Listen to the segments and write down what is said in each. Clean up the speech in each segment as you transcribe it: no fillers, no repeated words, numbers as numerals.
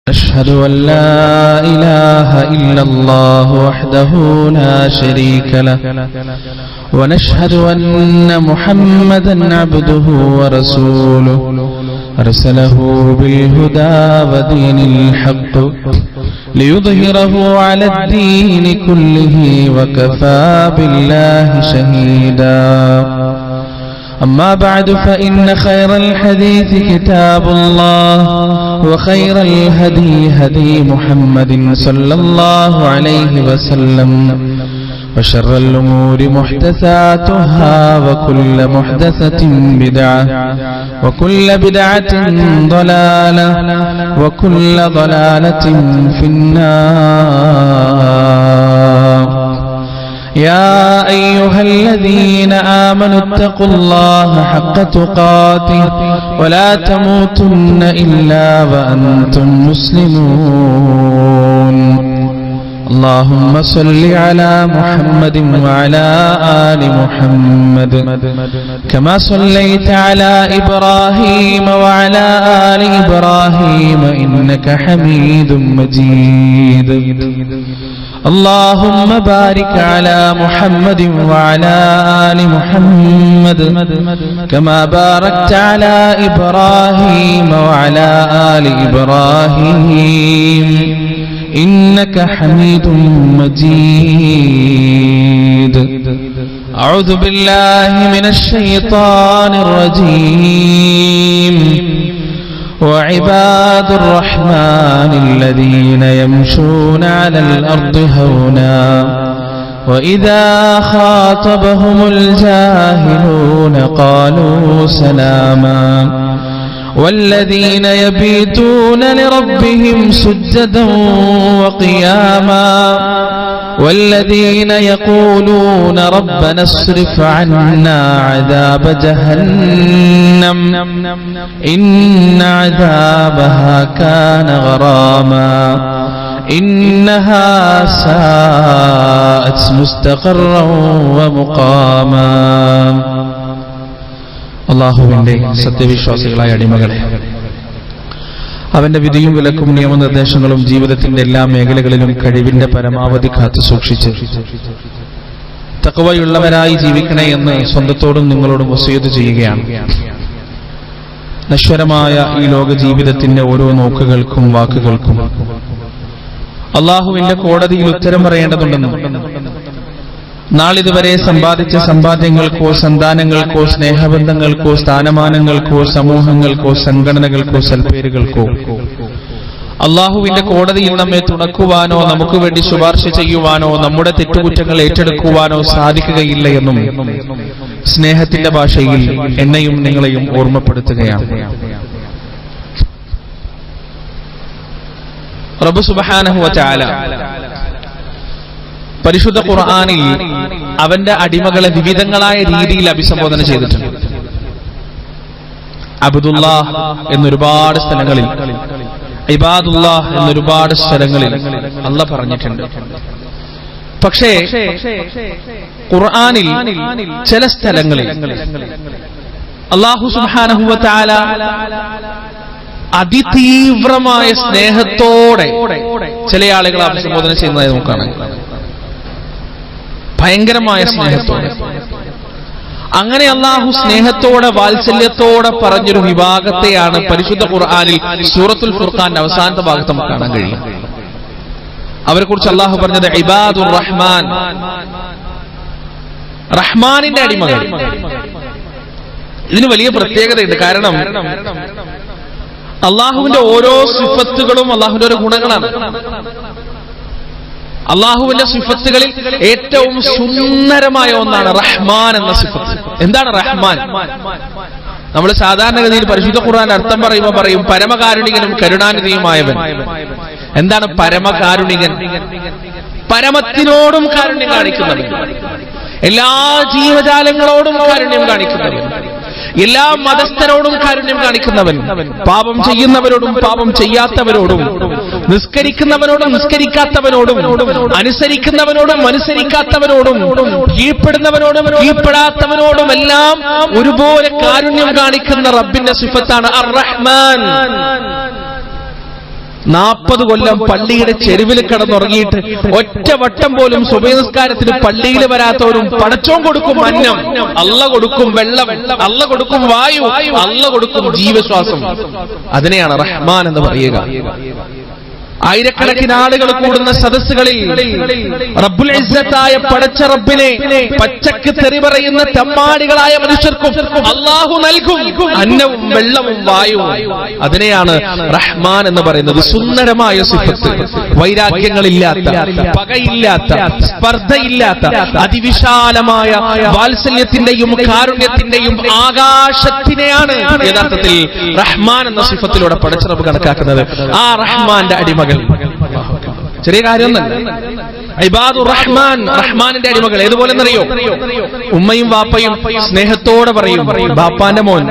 أشهد أن لا إله إلا الله وحده لا شريك له ونشهد أن محمدا عبده ورسوله أرسله بالهدى ودين الحق ليظهره على الدين كله وكفى بالله شهيدا أما بعد فإن خير الحديث كتاب الله وخير الهدي هدي محمد صلى الله عليه وسلم وشر الأمور محدثاتها وكل محدثة بدعة وكل بدعة ضلالة وكل ضلالة في النار. يا أيها الذين آمنوا اتقوا الله حق تقاته ولا تموتن إلا وأنتم مسلمون. اللهم صل على محمد وعلى آل محمد كما صليت على إبراهيم وعلى آل إبراهيم إنك حميد مجيد. اللهم بارك على محمد وعلى آل محمد كما باركت على إبراهيم وعلى آل إبراهيم إنك حميد مجيد. أعوذ بالله من الشيطان الرجيم. وعباد الرحمن الذين يمشون على الأرض هونا وإذا خاطبهم الجاهلون قالوا سلاما والذين يبيتون لربهم سجدا وقياما والذين يقولون ربنا اصرف عنا عذاب جهنم إن عذابها كان غراما إنها ساءت مستقرا ومقاما. അല്ലാഹുവിന്റെ സത്യവിശ്വാസികളായ അടിമകളെ, അവന്റെ വിധിയും വിലക്കും നിയമനിർദ്ദേശങ്ങളും ജീവിതത്തിന്റെ എല്ലാ മേഖലകളിലും കഴിവിന്റെ പരമാവധി കാത്തു സൂക്ഷിച്ച് തഖ്വയുള്ളവരായി ജീവിക്കണേ എന്ന് സ്വന്തത്തോടും നിങ്ങളോടും വസിയത്ത് ചെയ്യുകയാണ്. നശ്വരമായ ഈ ലോക ജീവിതത്തിന്റെ ഓരോ നോക്കുകൾക്കും വാക്കുകൾക്കും അല്ലാഹുവിന്റെ കോടതിയിൽ ഉത്തരം പറയേണ്ടതുണ്ടെന്നും നാളിതുവരെ സമ്പാദിച്ച സമ്പാദ്യങ്ങൾക്കോ സന്താനങ്ങൾക്കോ സ്നേഹബന്ധങ്ങൾക്കോ സ്ഥാനമാനങ്ങൾക്കോ സമൂഹങ്ങൾക്കോ സംഘടനകൾക്കോ സൽപ്പേരുകൾക്കോ അള്ളാഹുവിന്റെ കോടതിയിൽ നമ്മെ തുണക്കുവാനോ നമുക്ക് വേണ്ടി ശുപാർശ ചെയ്യുവാനോ നമ്മുടെ തെറ്റുകുറ്റങ്ങൾ ഏറ്റെടുക്കുവാനോ സാധിക്കുകയില്ല എന്നും സ്നേഹത്തിന്റെ ഭാഷയിൽ എന്നെയും നിങ്ങളെയും ഓർമ്മപ്പെടുത്തുകയാണ്. റബ്ബ് സുബ്ഹാനഹു വ തആല പരിശുദ്ധ ഖുർആനിൽ അവന്റെ അടിമകളെ വിവിധങ്ങളായ രീതിയിൽ അഭിസംബോധന ചെയ്തിട്ടുണ്ട്. അബ്ദുല്ലാഹ് എന്നൊരുപാട് സ്ഥലങ്ങളിൽ, ഇബാദുല്ലാഹ് എന്നൊരുപാട് സ്ഥലങ്ങളിൽ അല്ലാഹ് പറഞ്ഞിട്ടുണ്ട്. പക്ഷേ ഖുർആനിൽ ചില സ്ഥലങ്ങളിൽ അല്ലാഹു സുബ്ഹാനഹു വ തആല അതിതീവ്രമായ സ്നേഹത്തോടെ ചില ആളുകളെ അഭിസംബോധന ചെയ്യുന്നതായി നമുക്ക് കാണാം. ഭയങ്കരമായ സ്നേഹത്തോടെ. അങ്ങനെ അല്ലാഹു സ്നേഹത്തോടെ വാത്സല്യത്തോടെ പറഞ്ഞൊരു വിഭാഗത്തെയാണ് പരിശുദ്ധ ഖുർആനിൽ സൂറത്തുൽ ഫുർഖാന്റെ അവസാനത്തെ ഭാഗത്ത് നമുക്ക് കാണാൻ കഴിയും. അവരെ കുറിച്ച് അല്ലാഹു പറഞ്ഞത് ഇബാദുർ റഹ്മാൻ, റഹ്മാനിന്റെ അടിമകൾ. ഇതിന് വലിയ പ്രത്യേകതയുണ്ട്. കാരണം അല്ലാഹുവിന്റെ ഓരോ സിഫത്തുകളും അല്ലാഹുവിന്റെ ഓരോ ഗുണങ്ങളാണ്. അള്ളാഹുവിന്റെ സിഫത്തുകളിൽ ഏറ്റവും സുന്ദരമായ ഒന്നാണ് റഹ്മാൻ എന്ന സിഫത്ത്. എന്താണ് റഹ്മാൻ? നമ്മൾ സാധാരണഗതിയിൽ പരിശുദ്ധ ഖുർആന്റെ അർത്ഥം പറയുമ്പോൾ പറയും പരമകാരുണികനും കരുണാനിധിയുമായവൻ. എന്താണ് പരമകാരുണികൻ? പരമത്തിനോടും കാരുണ്യം കാണിക്കുന്നവൻ, എല്ലാ ജീവജാലങ്ങളോടും കാരുണ്യം കാണിക്കുന്നവൻ, എല്ലാ മതസ്ഥരോടും കാരുണ്യം കാണിക്കുന്നവൻ, പാപം ചെയ്യുന്നവരോടും പാപം ചെയ്യാത്തവരോടും, നിസ്കരിക്കുന്നവനോടും നിസ്കരിക്കാത്തവനോടും, അനുസരിക്കുന്നവനോടും അനുസരിക്കാത്തവരോടും, കീഴ്പ്പെടുന്നവനോടും കീഴ്പ്പെടാത്തവനോടും എല്ലാം ഒരുപോലെ കാരുണ്യം കാണിക്കുന്ന റബ്ബിന്റെ സിഫത്താണ് അർ റഹ്മാൻ. 40 കൊല്ലം പള്ളിയുടെ ചെരുവിൽ കിടന്നുറങ്ങിയിട്ട് ഒറ്റ വട്ടം പോലും സുബഹി നിസ്കാരത്തിന് പള്ളിയിൽ വരാത്തവരും പടച്ചോൻ കൊടുക്കും അന്നം, അള്ള കൊടുക്കും വെള്ളം, അള്ള കൊടുക്കും വായു, അള്ള കൊടുക്കും ജീവശ്വാസം. അതിനെയാണ് റഹ്മാൻ എന്ന് പറയുക. ആയിരക്കണക്കിന് ആളുകൾ കൂടുന്ന സദസ്സുകളിൽ റബ്ബുൽ ഇസ്സത്തായ പടച്ച റബ്ബിനെ പച്ചക്ക് തെറി പറയുന്ന തെമ്മാടികളായ മനുഷ്യർക്കും അല്ലാഹു നൽകും അന്നവും വെള്ളവും വായുവും. അതിനെയാണ് റഹ്മാൻ എന്ന് പറയുന്നത്. സുന്ദരമായ സിഫത്ത്, വൈരാഗ്യങ്ങളില്ലാത്ത, പകയില്ലാത്ത, സ്പർദ്ധയില്ലാത്ത, അതിവിശാലമായ വാത്സല്യത്തിന്റെയും കാരുണ്യത്തിന്റെയും ആകാശത്തിനെയാണ് യഥാർത്ഥത്തിൽ റഹ്മാൻ എന്ന സിഫത്തിലൂടെ പടച്ച റബ്ബ് കണക്കാക്കുന്നത്. ആ റഹ്മാന്റെ അടിമകൾ ചെറിയ കാര്യമൊന്നല്ല. ഇബാദുർ റഹ്മാൻ, റഹ്മാനിന്റെ അടിമകൾ ഏതുപോലെ എന്നറിയോ? ഉമ്മയും വാപ്പയും സ്നേഹത്തോടെ പറയും ബാപ്പാന്റെ മോൻ,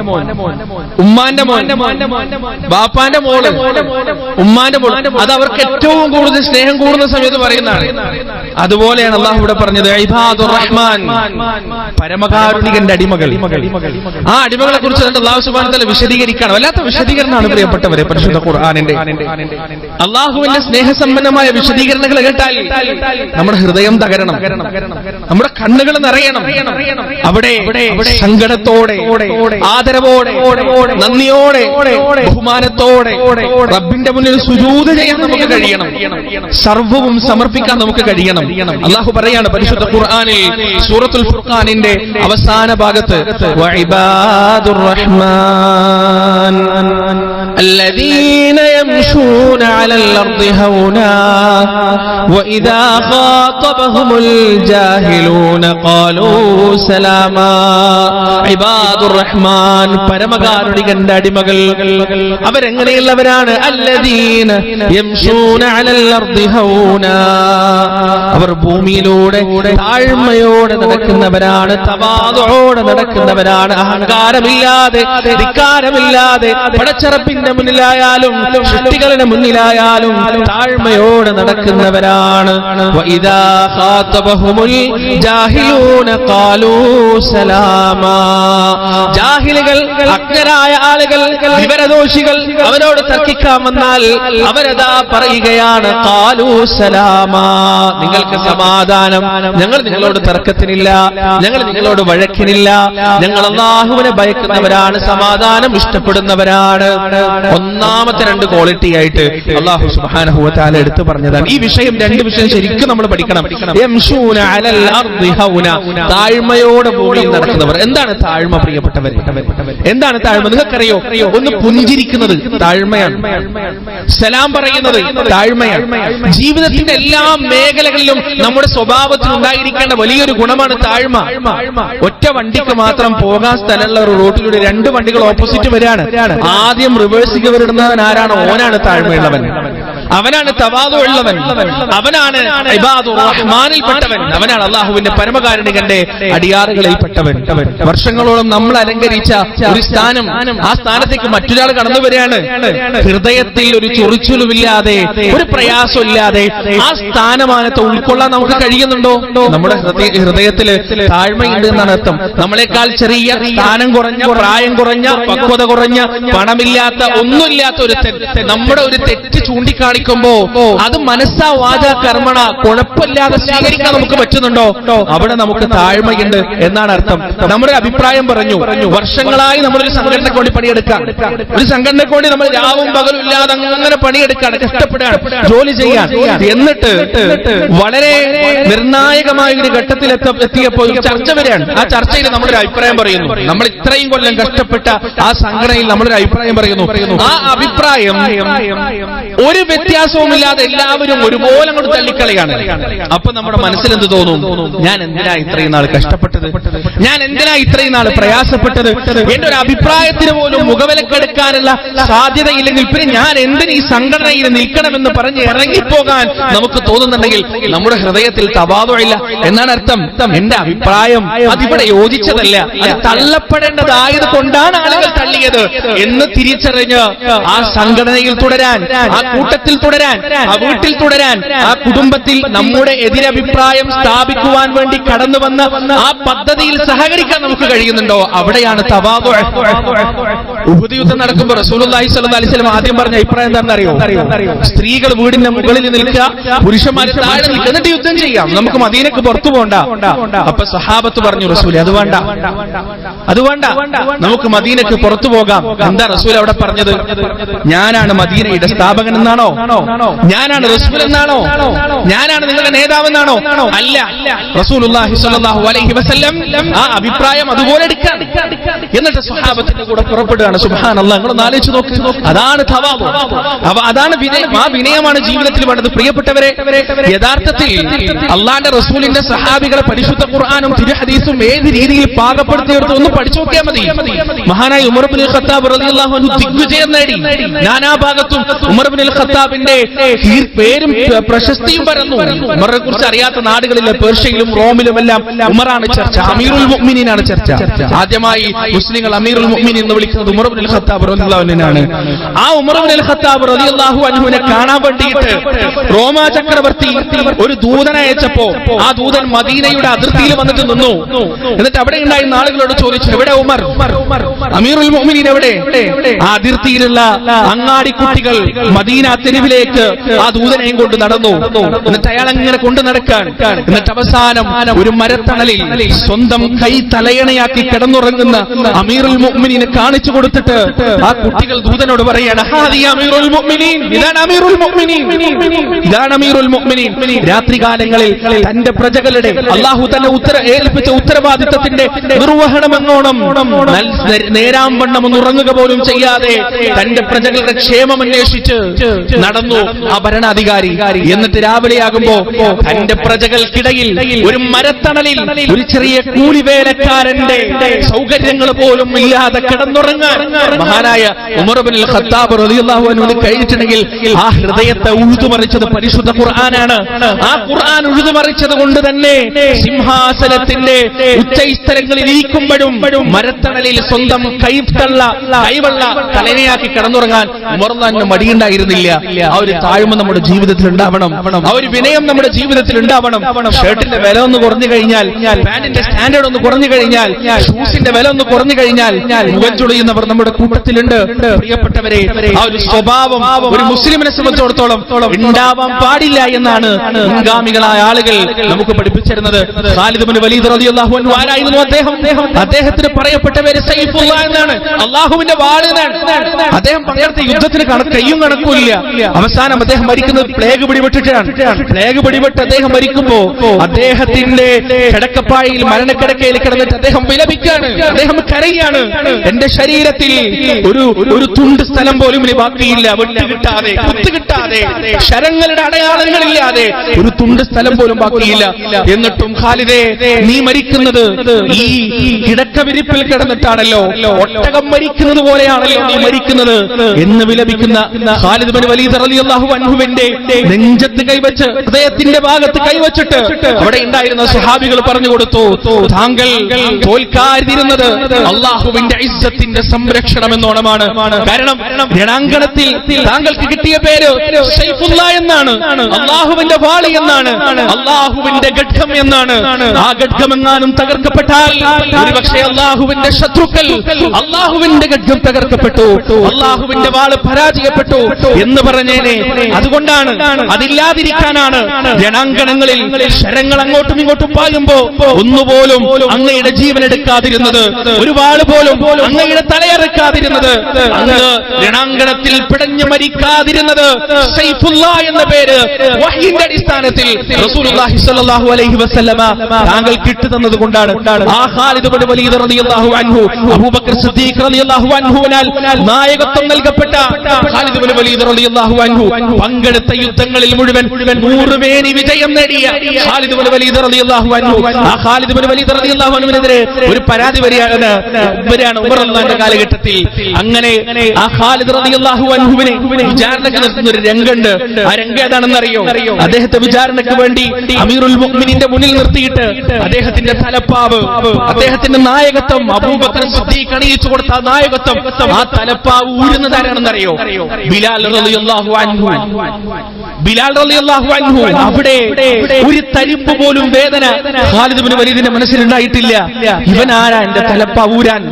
ഉമ്മാന്റെ മോൻ, ബാപ്പാന്റെ മോള്, ഉമ്മാന്റെ മോൾ. അത് അവർക്ക് ഏറ്റവും കൂടുതൽ സ്നേഹം കൂടുന്ന സമയത്ത് പറയുന്നതാണ്. അതുപോലെയാണ് അല്ലാഹു ഇവിടെ പറഞ്ഞത് ഇബാദുർ റഹ്മാൻ, പരമകാരുണികന്റെ അടിമകൾ. ആ അടിമകളെ കുറിച്ച് അല്ലാഹു സുബ്ഹാനഹു വ തആല വിശദീകരിക്കുകയാണ്. വല്ലാത്ത വിശദീകരണമാണ് പ്രിയപ്പെട്ടവരെ പരിശുദ്ധ ഖുർആനിന്റെ. അല്ലാഹുവിന്റെ സ്നേഹസമ്പന്നമായ വിശദീകരണങ്ങൾ കേട്ടാൽ നമ്മുടെ ഹൃദയം തകരണം, നമ്മുടെ കണ്ണുകൾ നിറയണം. അവിടെ സങ്കടത്തോടെ, ആദരവോടെ, നന്ദിയോടെ, ബഹുമാനത്തോടെ റബ്ബിന്റെ മുന്നിൽ സുജൂദ് ചെയ്യാൻ നമുക്ക് കഴിയണം. സർവ്വവും സമർപ്പിക്കാൻ നമുക്ക് കഴിയണം. അല്ലാഹു പറയാണ് പരിശുദ്ധ ഖുർആനിൽ സൂറത്തുൽ ഫുർഖാനിന്റെ അവസാന ഭാഗത്ത് വഇബാദുർ റഹ്മാൻ الذين يمشون على الأرض هونا وإذا خاطبهم الجاهلون قالوا سلاما. عباد الرحمن പരമകാരുണികന്റെ അടിമകൾ അവരെങ്ങനെയുള്ളവരാണ്? الذين يمشون على الأرض هونا, അവർ ഭൂമിയിലൂടെ താഴ്മയോടെ നടക്കുന്നവരാണ്, തവാദുഓടെ നടക്കുന്നവരാണ്, അഹങ്കാരമില്ലാതെ, ധിക്കാരമില്ലാതെ പടച്ചറപ്പിന്റെ മുന്നിലായാലും സൃഷ്ടികളുടെ മുന്നിലായാലും താഴ്മയോടെ നടക്കുന്നവരാണ്. വഇദാ ഖാതബഹുമുൽ ജാഹിലൂന ഖാലൂ സലാമാ. ജാഹിലുകൾ, അജ്ഞരായ ആളുകൾ, വിവരദോഷികൾ അവരോട് തർക്കിക്കാൻ വന്നാൽ അവരതാ പറയുകയാണ് ഖാലൂ സലാമാ, നിങ്ങൾക്ക് സമാധാനം, ഞങ്ങൾ നിങ്ങളോട് തർക്കത്തിനില്ല, ഞങ്ങൾ നിങ്ങളോട് വഴക്കിനില്ല, ഞങ്ങൾ അല്ലാഹുവിനെ ഭയക്കുന്നവരാണ്, സമാധാനം ഇഷ്ടപ്പെടുന്നവരാണ്. ഒന്നാമത്തെ 2 ക്വാളിറ്റി ആയിട്ട് അല്ലാഹു സുബ്ഹാനഹു വ തആല എടുത്തു പറഞ്ഞതാണ്. ഈ വിഷയം, 2 വിഷയം ശരിക്കും നമ്മൾ പഠിക്കണം. യംശൂന അലൽ അർദി ഹൗന, താഴ്മയോടെ ഭൂമിയിൽ നടക്കുന്നവർ. എന്താണ് താഴ്മ പ്രിയപ്പെട്ടവരെ? എന്താണ് താഴ്മ? നിങ്ങൾക്കറിയോ? ഒന്ന് പുഞ്ചിരിക്കുന്നത് താഴ്മയാണ്, സലാം പറയുന്നത് താഴ്മയാണ്. ജീവിതത്തിന്റെ എല്ലാ മേഖലകളിലും നമ്മുടെ സ്വഭാവത്തിൽ ഉണ്ടായിരിക്കേണ്ട വലിയൊരു ഗുണമാണ് താഴ്മ. ഒറ്റ വണ്ടിക്ക് മാത്രം പോകാൻ സ്ഥലമുള്ള ഒരു റോഡിലൂടെ 2 വണ്ടികൾ ഓപ്പോസിറ്റ് വരികയാണ്. ആദ്യം റിവേഴ്സ് കയറിടുന്നവൻ ആരാണോ? ഓനാണ് താഴ്മയുള്ളവൻ, അവനാണ് തവാദുഉള്ളവൻ, അവനാണ് ഇബാദുർ റഹ്മാനിൽപ്പെട്ടവൻ, അവനാണ് അല്ലാഹുവിന്റെ പരമകാരുണികന്റെ അടിയാറുകളിൽപ്പെട്ടവൻ. വർഷങ്ങളോളം നമ്മൾ അലങ്കരിച്ച ഒരു സ്ഥാനം, ആ സ്ഥാനത്തേക്ക് മറ്റൊരാൾ കടന്നു വരികയാണ്. ഹൃദയത്തിൽ ഒരു ചൊറിച്ചിലുമില്ലാതെ, ഒരു പ്രയാസമില്ലാതെ ആ സ്ഥാനമാനത്തെ ഉൾക്കൊള്ളാൻ നമുക്ക് കഴിയുന്നുണ്ടോ? നമ്മുടെ ഹൃദയത്തിൽ താഴ്മയുണ്ട് എന്നാണ് അർത്ഥം. നമ്മളെക്കാൾ ചെറിയ, സ്ഥാനം കുറഞ്ഞ, പ്രായം കുറഞ്ഞ, പക്വത കുറഞ്ഞ, പണമില്ലാത്ത, ഒന്നുമില്ലാത്ത ഒരു നമ്മുടെ ഒരു തെറ്റ് ചൂണ്ടിക്കാണിക്കുമ്പോ അത് മനസ്സാ വാച കർമ്മണ കുഴപ്പമില്ലാതെ സ്വീകരിക്കാൻ നമുക്ക് പറ്റുന്നുണ്ടോ? അവിടെ നമുക്ക് താഴ്മയുണ്ട് എന്നാണ് അർത്ഥം. നമ്മുടെ അഭിപ്രായം പറഞ്ഞു. വർഷങ്ങളായി നമ്മളൊരു സംഘടനയ്ക്ക് വേണ്ടി പണിയെടുക്കാം, ഒരു സംഘടനയ്ക്ക് വേണ്ടി നമ്മൾ രാവും പകലും ഇല്ലാതെ അങ്ങനെ പണിയെടുക്കാണ്, കഷ്ടപ്പെടുകയാണ്, ജോലി ചെയ്യാൻ. എന്നിട്ട് വളരെ നിർണായകമായ ഒരു ഘട്ടത്തിൽ എത്തിയപ്പോൾ ചർച്ച വരികയാണ്. ആ ചർച്ചയിൽ നമ്മളൊരു അഭിപ്രായം പറയുന്നു. നമ്മൾ ഇത്രയും കൊല്ലം കഷ്ടപ്പെട്ട ആ സംഘടനയിൽ നമ്മളൊരു അഭിപ്രായം പറയുന്നു. ആ അഭിപ്രായം ഒരു വ്യത്യാസവുമില്ലാതെ എല്ലാവരും ഒരുപോലെ അങ്ങോട്ട് തള്ളിക്കളയാണ്. അപ്പൊ നമ്മുടെ മനസ്സിൽ എന്ത് തോന്നും? ഞാൻ എന്തിനാ ഇത്രയും നാൾ കഷ്ടപ്പെട്ടത്? ഞാൻ എന്തിനാ ഇത്രയും നാൾ പ്രയാസപ്പെട്ടത്? എന്റെ ഒരു അഭിപ്രായത്തിന് പോലും മുഖവിലക്കെടുക്കാനുള്ള സാധ്യതയില്ലെങ്കിൽ പിന്നെ ഞാൻ എന്തിന് ഈ സംഘടനയിൽ നിൽക്കണമെന്ന് പറഞ്ഞ് ഇറങ്ങിപ്പോകാൻ നമുക്ക് തോന്നുന്നുണ്ടെങ്കിൽ നമ്മുടെ ഹൃദയത്തിൽ തവാദുഇല്ല എന്നാണ് അർത്ഥം. എന്റെ അഭിപ്രായം അതിവിടെ യോജിച്ചതല്ല, അത് തള്ളപ്പെടേണ്ടതായത് കൊണ്ടാണ് ആളുകൾ തള്ളിയത് എന്ന് തിരിച്ചറിഞ്ഞ് ആ സംഘടനയിൽ തുടരാൻ, ആ കൂട്ടത്തിൽ തുടരാൻ, ആ വീട്ടിൽ തുടരാൻ, ആ കുടുംബത്തിൽ നമ്മുടെ എതിരഭിപ്രായം സ്ഥാപിക്കുവാൻ വേണ്ടി കടന്നു വന്ന ആ പദ്ധതിയിൽ സഹകരിക്കാൻ നമുക്ക് കഴിയുന്നുണ്ടോ? അവിടെയാണ് തവാദു. ഉഹുദ് യുദ്ധം നടക്കുമ്പോൾ റസൂലുള്ളാഹി സ്വല്ലല്ലാഹു അലൈഹി വസല്ലം ആദ്യം പറഞ്ഞ അഭിപ്രായം എന്താണെന്നറിയോ? സ്ത്രീകൾ വീടിന്റെ മുകളിൽ നിൽക്കുക, പുരുഷന്മാർ താഴെ നിൽക്കുക, എന്നിട്ട് യുദ്ധം ചെയ്യാം, നമുക്ക് മദീനക്ക് പുറത്തു പോകണ്ട. അപ്പൊ സഹാബത്ത് പറഞ്ഞു, റസൂൽ അത് വേണ്ട, നമുക്ക് മദീനക്ക് പുറത്തു പോകാം. എന്താ റസൂൽ അവിടെ പറഞ്ഞത്? ഞാനാണ് മദീനയുടെ സ്ഥാപകൻ എന്നാണോ? ഞാനാണ് റസൂൽ എന്നാണോ? ഞാനാണ് നിങ്ങളുടെ നേതാവെന്നാണോ? അല്ല. റസൂലുള്ളാഹി സ്വല്ലല്ലാഹു അലൈഹി വസല്ലം ആ അഭിപ്രായം അതുപോലെ എടുക്കാൻ എന്നിട്ട് സ്വഹാബത്തിന്റെ കൂടെ പുറപ്പെടുകയാണ്. സുബ്ഹാനല്ലാഹ്, നിങ്ങളൊന്ന് ആലോചിച്ച് നോക്ക്. അതാണ് തവാദു. അതാണ് വിനയം. ആ വിനയമാണ് ജീവിതത്തിൽ വേണ്ടത്. പ്രിയപ്പെട്ടവരെ, യഥാർത്ഥത്തിൽ അള്ളാന്റെ റസൂലിന്റെ സഹാബികളെ പരിശുദ്ധ ഖുർആനും തിരുഹദീസും ഏത് രീതിയിൽ പാകപ്പെടുത്തിയെടുത്ത് ഒന്ന് പഠിച്ചു നോക്കിയാൽ മതി. മഹാനായ ഉമർ ഇബ്നുൽ ഖത്താബ് റളിയല്ലാഹു അൻഹു ദിഗ്വിജയം നേടി. നാനാഭാഗത്തും ഉമർ ഇബ്നുൽ ഖത്താബിന്റെ പേരും പ്രശസ്തിയും പരന്നു. ഉമറിനെ കുറിച്ച് അറിയാത്ത നാടുകളിലെ പേർഷ്യയിലും റോമിലുമെല്ലാം ഉമറാണ് ചർച്ച, അമീറുൽ മുഅ്മിനീനാണ് ചർച്ച. ആദ്യമായി മുസ്ലിങ്ങൾ അമീറുൽ മുഅ്മിനീൻ എന്ന് വിളിക്കുന്നത് ഉമർ ഇബ്നുൽ ഖത്താബ് റളിയല്ലാഹു അൻഹുവിനാണ്. ആ ഉമർ ഇബ്നുൽ ഖത്താബ് റളിയല്ലാഹു അൻഹുവിനെ കാണാൻ വേണ്ടിയിട്ട് റോമാ ചക്രവർത്തി ഒരു ദൂതനെ അയച്ചപ്പോ ആ ദൂതൻ മദീനയുടെ അതിർത്തിയിൽ വന്നിട്ട് നിന്നു. എന്നിട്ട് അവിടെ ഉണ്ടായിരുന്ന ആളുകളോട് ചോദിച്ചു, എവിടെ ഉമർ, അമീറുൽ മുഅ്മിനീൻ എവിടെ? ആ അതിർത്തിയിലുള്ള അങ്ങാടിക്കുട്ടികൾ മദീന തെരുവിലേക്ക് ആ ദൂതനെയും കൊണ്ട് നടന്നു. എന്നിട്ട് അയാൾ അങ്ങനെ കൊണ്ടു നടക്കാൻ, എന്നിട്ട് അവസാനം ഒരു മരത്തണലിൽ സ്വന്തം കൈ തലയണയാക്കി കിടന്നുറങ്ങുന്ന അമീറുൽ മുഅ്മിനീനെ കാണിച്ചു കൊടുത്തിട്ട് ആ കുട്ടികൾ ദൂതനോട് പറയാണ്, ഹാദിയ അമീറുൽ മുഅ്മിനീൻ, ഇതാണ് അമീറുൽ മുഅ്മിനീൻ, ഇതാണ് അമീറുൽ മുഅ്മിനീൻ. രാത്രികാലങ്ങളിൽ തന്റെ പ്രജകളുടെ അല്ലാഹു തന്നെ ഏൽപ്പിച്ച ഉത്തരവാദിത്തത്തിന്റെ നിർവഹണമെന്നോണം നേരാംവണ്ണം ഒന്ന് ഉറങ്ങുക പോലും ചെയ്യാതെ തന്റെ പ്രജകളുടെ ക്ഷേമം അന്വേഷിച്ച് നടന്നു ആ ഭരണാധികാരി. എന്നിട്ട് രാവിലെയാകുമ്പോ തന്റെ പ്രജകൾക്കിടയിൽ ഒരു മരത്തണലിൽ ഒരു ചെറിയ കൂലിവേലക്കാരന്റെ സൗകര്യങ്ങൾ പോലും ഇല്ലാതെ കിടന്നുറങ്ങാൻ മഹാനായ ഉമർ ഇബ്നുൽ ഖത്താബ് റളിയല്ലാഹു അൻഹു കഴിഞ്ഞിട്ടുണ്ടെങ്കിൽ ആ ഹൃദയത്തെ ഉഴുതുമറിച്ചത് പരിശുദ്ധ ഖുർആനാണ്. ആ ഖുർആൻ ഉഴുതുമറിച്ചത് കൊണ്ട് തന്നെ സിംഹാസനത്തിന്റെ ഉച്ചസ്ഥലങ്ങളിൽ ഇരിക്കുമ്പോഴും മരത്തണലിൽ സ്വന്തം കൈവള്ള തലനയാക്കി കിടന്നുറങ്ങാൻ ഉമറിന് മടിയുണ്ടായിരുന്നില്ല. ആ ഒരു താഴ്മ നമ്മുടെ ജീവിതത്തിൽ ഉണ്ടാവണം, ആ ഒരു വിനയം നമ്മുടെ ജീവിതത്തിൽ ഉണ്ടാവണം. ഷർട്ടിന്റെ വില ഒന്ന് കുറഞ്ഞു കഴിഞ്ഞാൽ, പാന്റിന്റെ സ്റ്റാൻഡേർഡ് ഒന്ന് കുറഞ്ഞു കഴിഞ്ഞാൽ, ഷൂസിന്റെ വില ഒന്ന് കുറഞ്ഞു കഴിഞ്ഞാൽ മുഖം ചുളിയുന്നവർ നമ്മുടെ കൂട്ടത്തിലുണ്ട്. പ്രിയപ്പെട്ടവരെ, ആ ഒരു സ്വഭാവം ഒരു മുസ്ലിമിനെ സംബന്ധിച്ചിടത്തോളം ഉണ്ടാവാൻ പാടില്ല എന്നാണ് മുൻഗാമികളായ ആളുകൾ നമുക്ക് പഠിപ്പിച്ചിരുന്നത്. ഖാലിദ് ഇബ്നു വലീദ് റളിയല്ലാഹു അൻഹു ആരായിരുന്നു? അദ്ദേഹത്തിന് പറയപ്പെട്ട പേര് സൈഫുല്ലാ എന്നാണ്, അള്ളാഹുവിന്റെ വാൾ എന്നാണ്. അദ്ദേഹം പങ്കെടുത്ത യുദ്ധത്തിന് കയ്യും കണക്കുമില്ല. അവസാനം അദ്ദേഹം മരിക്കുന്നത് പ്ലേഗ് പിടിപെട്ടിട്ടാണ്. പ്ലേഗ് പിടിപെട്ട് അദ്ദേഹം മരിക്കുമ്പോ അദ്ദേഹത്തിന്റെ കിടക്കപ്പായിൽ മരണക്കിടക്കയിൽ കിടന്നിട്ട് അദ്ദേഹം വിലപിക്കാണ്, അദ്ദേഹം കരയാണ്. എന്റെ ശരീരത്തിൽ ഒരു തുണ്ട് സ്ഥലം പോലും ഇനി ബാക്കിയില്ല, വെട്ടുകിട്ടാതെ കുത്തുകിട്ടാതെ ശരങ്ങളുടെ അടയാളങ്ങളില്ലാതെ ഒരു തുണ്ട് സ്ഥലം പോലും ബാക്കിയില്ല. എന്നിട്ടും ഖാലിദേ, നീ മരിക്കുന്നത് ഈ കിടക്കവിരിപ്പിൽ കിടന്നിട്ടാണല്ലോ, ഒട്ടകം മരിക്കുന്നത് പോലെയാണല്ലോ നീ മരിക്കുന്നത് എന്ന് വിലപിക്കുന്ന ഖാലിദ് ഇബ്നു വലീദ് റളിയല്ലാഹു അൻഹുവിന്റെ നെഞ്ചത്ത് കൈവച്ച്, ഹൃദയത്തിന്റെ ഭാഗത്ത് കൈവച്ചിട്ട് അവിടെ ഉണ്ടായിരുന്ന സ്വഹാബികൾ പറഞ്ഞു കൊടുത്തു, താങ്കൾ തോൽക്കാതിരുന്നത് അള്ളാഹുവിന്റെ ഇസ്സത്തിന്റെ സംരക്ഷണം എന്നോണമാണ്. കാരണം രണാങ്കണത്തിൽ താങ്കൾക്ക് കിട്ടിയ പേര് സൈഫുല്ലാ എന്നാണ്, അള്ളാഹുവിന്റെ വാളി എന്നാണ്, അള്ളാഹുവിന്റെ ഖഡ്ഗം എന്നാണ്. ആ ഖഡ്ഗമെങ്ങാനും തകർക്കപ്പെട്ടാൽ ഒരുപക്ഷെ അള്ളാഹുവിന്റെ ശത്രുക്കൾ, അള്ളാഹുവിന്റെ ഖഡ്ഗം തകർക്കപ്പെട്ടു, അള്ളാഹുവിന്റെ വാള് പരാജയപ്പെട്ടു എന്ന് പറഞ്ഞേനെ. അതുകൊണ്ടാണ്, അതില്ലാതിരിക്കാനാണ് രണാങ്കണങ്ങളിൽ ശരങ്ങൾ അങ്ങോട്ടും ഇങ്ങോട്ടും പായുമ്പോ ഒന്നുപോലും അങ്ങയുടെ ജീവൻ എടുക്കാതിരുന്നത്, ഒരു വാള് പോലും അങ്ങയുടെ തലയറക്കാതിരുന്നത്, അങ്ങ് രണാങ്കണത്തിൽ പിടഞ്ഞു മരിക്കാതിരുന്നത്. സൈഫുല്ലാ എന്ന പേര് വഹീന്റെ അടിസ്ഥാനത്തിൽ റസൂലുള്ളാഹി സ്വല്ലല്ലാഹു അലൈഹി വസല്ലമ താങ്കൾ കിട്ടുന്നത് കൊണ്ടാണ്. ആ ഖാലിദ് ഇബ്നു വലീദ് റളിയല്ലാഹു അൻഹു, അബൂബക്കർ സിദ്ദീഖ് റളിയല്ലാഹു അൻഹുവിനാൽ നായകത്വം നൽകപ്പെട്ട ഖാലിദ് ഇബ്നു വലീദ് റളിയല്ലാഹു അൻഹു പങ്കെടുത്ത യുദ്ധങ്ങളിൽ മുഴുവൻ 100 പേനി വിജയം നേടിയ ഖാലിദ് ഇബ്നു വലീദ് റളിയല്ലാഹു അൻഹു. ആ ഖാലിദ് ഇബ്നു വലീദ് റളിയല്ലാഹു അൻഹുവിനെതിരെ ഒരു പരാതി വരികയാണ് ഉമർ റളിയല്ലാഹുവിന്റെ കാലഘട്ടത്തിൽ. അങ്ങനെ ആ ഖാലിദ് റളിയല്ലാഹു അൻഹുവിനെ വിചാരണയ്ക്ക് നിർത്തുന്ന ഒരു രംഗമുണ്ട്. ആ രംഗം ഏതാണെന്ന് അറിയോ? അദ്ദേഹത്തെ വിചാരണയ്ക്ക് വേണ്ടി അമീറുൽ മുഅ്മിനീന്റെ മുന്നിൽ നിർത്തിയിട്ട് അദ്ദേഹത്തിന്റെ തലപ്പാവ്, അദ്ദേഹത്തിന്റെ നായകത്വം, അബൂബക്കർ സിദ്ദീഖ് അണിയിച്ചു കൊടുത്ത നായകത്വം, ആ തലപ്പാവ് ഊരുന്നത് ആരാണെന്ന് അറിയോ? ബിലാൽ റളിയല്ലാഹു അൻഹു, ബിലാൽ റളിയല്ലാഹു അൻഹു, അവിടെ ഒരു തരിപ്പ് പോലും വേദന ഖാലിദ് ഇബ്നു വലീദിന്റെ മനസ്സിലുണ്ടായിട്ടില്ല. ഇവൻ ആരാ എന്റെ തലപ്പാവൂരാൻ?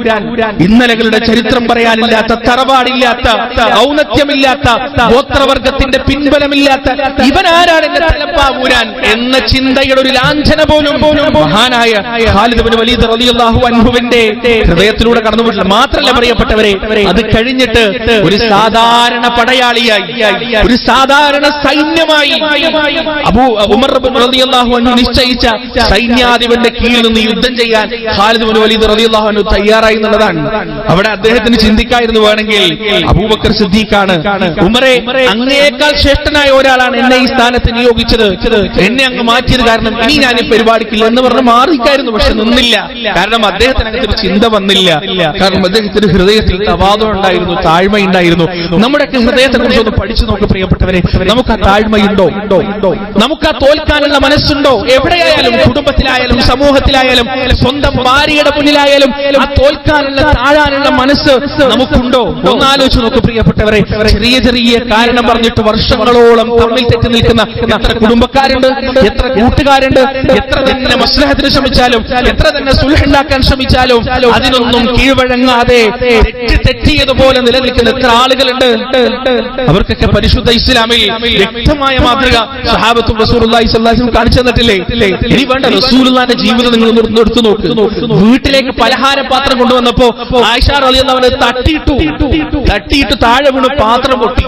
ഇന്നലകളുടെ ചരിത്രം പറയാനില്ലാത്ത, തറവാടില്ലാത്ത, ഔന്നത്യമില്ലാത്ത, ഗോത്രവർഗത്തിന്റെ പിൻബലമില്ലാത്ത ഇവൻ ആരാണ് എന്റെ തലപ്പാവൂരാൻ എന്ന ചിന്തയുടെ ഒരു ലാഞ്ചന പോലും മഹാനായ ഖാലിദ് ഇബ്നു വലീദ് റളിയല്ലാഹു അൻഹുവിന്റെ ഹൃദയത്തിലൂടെ കടന്നുപോയിട്ടില്ല. മാത്രമല്ല പ്രിയപ്പെട്ടവരെ, അത് കഴിഞ്ഞിട്ട് ഒരു സാധാരണ പടയാളിയായി, ഒരു സാധാരണ സൈന്യമായി ഉമർ റളിയല്ലാഹു അൻഹു നിശ്ചയിച്ച സൈന്യാധിപന്റെ കീഴിൽ നിന്ന് യുദ്ധം ചെയ്യാൻ ഖാലിദ് ഇബ്നു വലീദ് റളിയല്ലാഹു അൻഹു തയ്യാറായി എന്നുള്ളതാണ്. അവിടെ അദ്ദേഹത്തിന് ചിന്തിക്കായിരുന്നു, വേണമെങ്കിൽ അബൂബക്കർ സിദ്ദീഖാണ്, ഉമറെ അങ്ങേക്കാൾ ശ്രേഷ്ഠനായ ഒരാളാണ് എന്നെ ഈ സ്ഥാനത്ത് നിയോഗിച്ചത്, എന്നെ അങ്ങ് മാറ്റിയത് കാരണം ഇനി ഞാൻ ഈ പരിപാടിക്കില്ല എന്ന് പറഞ്ഞ് മാറിക്കായിരുന്നു. പക്ഷെ നിന്നില്ല. കാരണം അദ്ദേഹത്തിന് അങ്ങനത്തെ ചിന്ത വന്നില്ല. കാരണം അദ്ദേഹത്തിന്റെ ഹൃദയത്തിൽ തവാദുഉ ഉണ്ടായിരുന്നു, താഴ്മയുണ്ടായിരുന്നു. നമ്മുടെയൊക്കെ ഹൃദയത്തെ കുറിച്ച് ഒന്ന് പഠിച്ചു നോക്ക് പ്രിയപ്പെട്ടവരെ. നമുക്ക് ആ താഴ്മയുണ്ടോ? നമുക്ക് ആ തോൽക്കാനുള്ള മനസ്സുണ്ടോ? എവിടെയായാലും, കുടുംബത്തിലായാലും, സമൂഹത്തിലായാലും, സ്വന്തം ഭാര്യയുടെ മുന്നിലായാലും ആ തോൽക്കാനുള്ള, താഴാനുള്ള മനസ്സ് നമുക്കുണ്ടോ? ഒന്നാലോചിച്ച് നോക്ക് പ്രിയപ്പെട്ടവരെ. ചെറിയ ചെറിയ കാരണം പറഞ്ഞിട്ട് വർഷങ്ങളോളം തമ്മിൽ തെറ്റി നിൽക്കുന്ന എത്ര കുടുംബക്കാരുണ്ട്, എത്ര കൂട്ടുകാരുണ്ട്. എത്ര തന്നെ മസ്ലഹത്തിന് ശ്രമിച്ചാലും, എത്ര തന്നെ സുൽഹ് ഉണ്ടാക്കാൻ ശ്രമിച്ചാലും അതിനൊന്നും കീഴ്വഴങ്ങാതെ തെറ്റിയതുപോലെ നിലനിൽക്കുന്ന എത്ര ആളുകളുണ്ട്. അവർക്കൊക്കെ പരിശുദ്ധ ഇസ്ലാമിൽ വ്യക്തമായ മാതൃക സഹാബത്തും റസൂലുള്ളാഹി സ്വല്ലല്ലാഹു അലൈഹി വസല്ലം കാണിച്ചു തന്നിട്ടില്ലേ? ഇനി വേണ്ട, റസൂലുള്ളാഹിന്റെ ജീവിതം നിങ്ങൾ എടുത്തു നോക്ക്. വീട്ടിലേക്ക് പലഹാരപാത്രം കൊണ്ടുവന്നപ്പോ ആയിഷ റളിയല്ലാഹു അൻഹ തട്ടിയിട്ട് താഴെ വീണ് പാത്രം പൊട്ടി.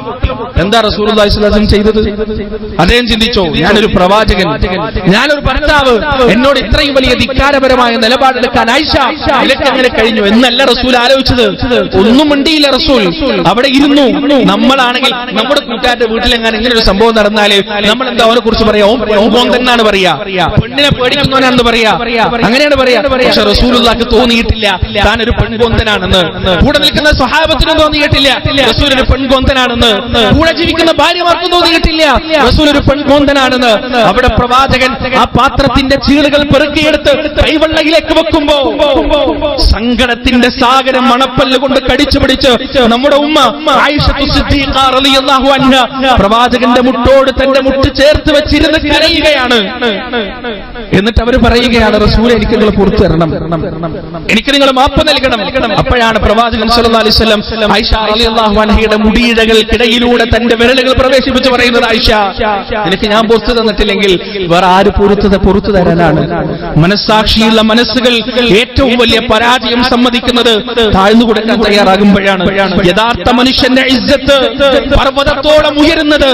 എന്താ റസൂലുള്ളാഹി സ്വല്ലല്ലാഹു അലൈഹി വസല്ലം ചെയ്തത്? അദ്ദേഹം ചിന്തിച്ചോ, ഞാനൊരു പ്രവാചകൻ, ഞാനൊരു ഭർത്താവ്, എന്നോട് ഇത്രയും വലിയ ധിക്കാരപരമായ നിലപാടെടുക്കാൻ ആയിഷ നിനക്ക് എങ്ങനെ കഴിഞ്ഞു എന്നല്ല റസൂൽ ആലോചിച്ചത്. ഒന്നും മിണ്ടിയില്ല റസൂൽ, അവിടെ ഇരുന്നു. നമ്മളാണെങ്കിൽ നമ്മുടെ കൂട്ടുകാരുടെ വീട്ടിലെങ്ങനെ ഇങ്ങനെ ഒരു സംഭവം നടന്നാല് നമ്മൾ എന്താ അവനെ കുറിച്ച് പറയാ? ഓൻ തന്നെയാണ് പറയാ, പെണ്ണിനെ പേടിക്കുന്നവനാണെന്ന് പറയാ, അങ്ങനെയാണ് പറയാ. പക്ഷെ റസൂലുള്ളാഹിക്ക് തോന്നിയിട്ടില്ല താൻ ഒരു പെൺകോന്തനാണെന്ന്. കൂടെ നിൽക്കുന്ന സ്വഹാബത്തിനും തോന്നിയിട്ടില്ല റസൂൽ ഒരു പെൺകോന്തനാണെന്ന്. കൂടെ ജീവിക്കുന്ന ഭാര്യമാർക്കും തോന്നിയിട്ടില്ല റസൂൽ ഒരു പെൺകോന്തനാണെന്ന്. അവിടെ പ്രവാചകൻ ആ പാത്രത്തിന്റെ ചീളുകൾ പെറുക്കിയെടുത്ത് കൈവെള്ളയിലേക്ക് വെക്കുമ്പോ സങ്കടത്തിന്റെ സാഗരം മണപ്പല്ല് കൊണ്ട് കടിച്ചു പിടിച്ച് നമ്മുടെ ഉമ്മ ആയിഷത്തു സിദ്ദീഖ റളിയല്ലാഹു അൻഹ പ്രവാചകന്റെ മുട്ടോട് തന്റെ മുട്ട് ചേർത്ത് വെച്ചിരുന്ന് കരയുകയാണ്. എന്നിട്ട് അവർ പറയുകയാണ്, റസൂലെ എനിക്ക് നിങ്ങൾ പുറത്തു തരണം, എനിക്ക് നിങ്ങൾ മാപ്പ് നൽകണം. അപ്പോഴാണ് പ്രവാചകൻ സല്ലല്ലാഹു അലൈഹി വസല്ലം ആയിഷ റളിയല്ലാഹു അൻഹയുടെ മുടിയിഴകൾക്കിടയിലൂടെ തന്റെ വിരലുകൾ പ്രവേശിപ്പിച്ച് പറയുന്നത്, ആയിഷ എനിക്ക് ഞാൻ പുറത്തു തന്നിട്ടില്ലെങ്കിൽ വേറെ ആര് പുറത്തു തരാനാണ്? മനസ്സാക്ഷിയുള്ള മനസ്സുകൾ ഏറ്റവും വലിയ പരാജയം സമ്മതിക്കുന്നത് താഴ്ന്നു കൊടുക്കാൻ തയ്യാറാകുമ്പോഴാണ്. യഥാർത്ഥ മനുഷ്യന്റെ ഇസ്സത്ത് പർവ്വതത്തോളം ഉയരുന്നത്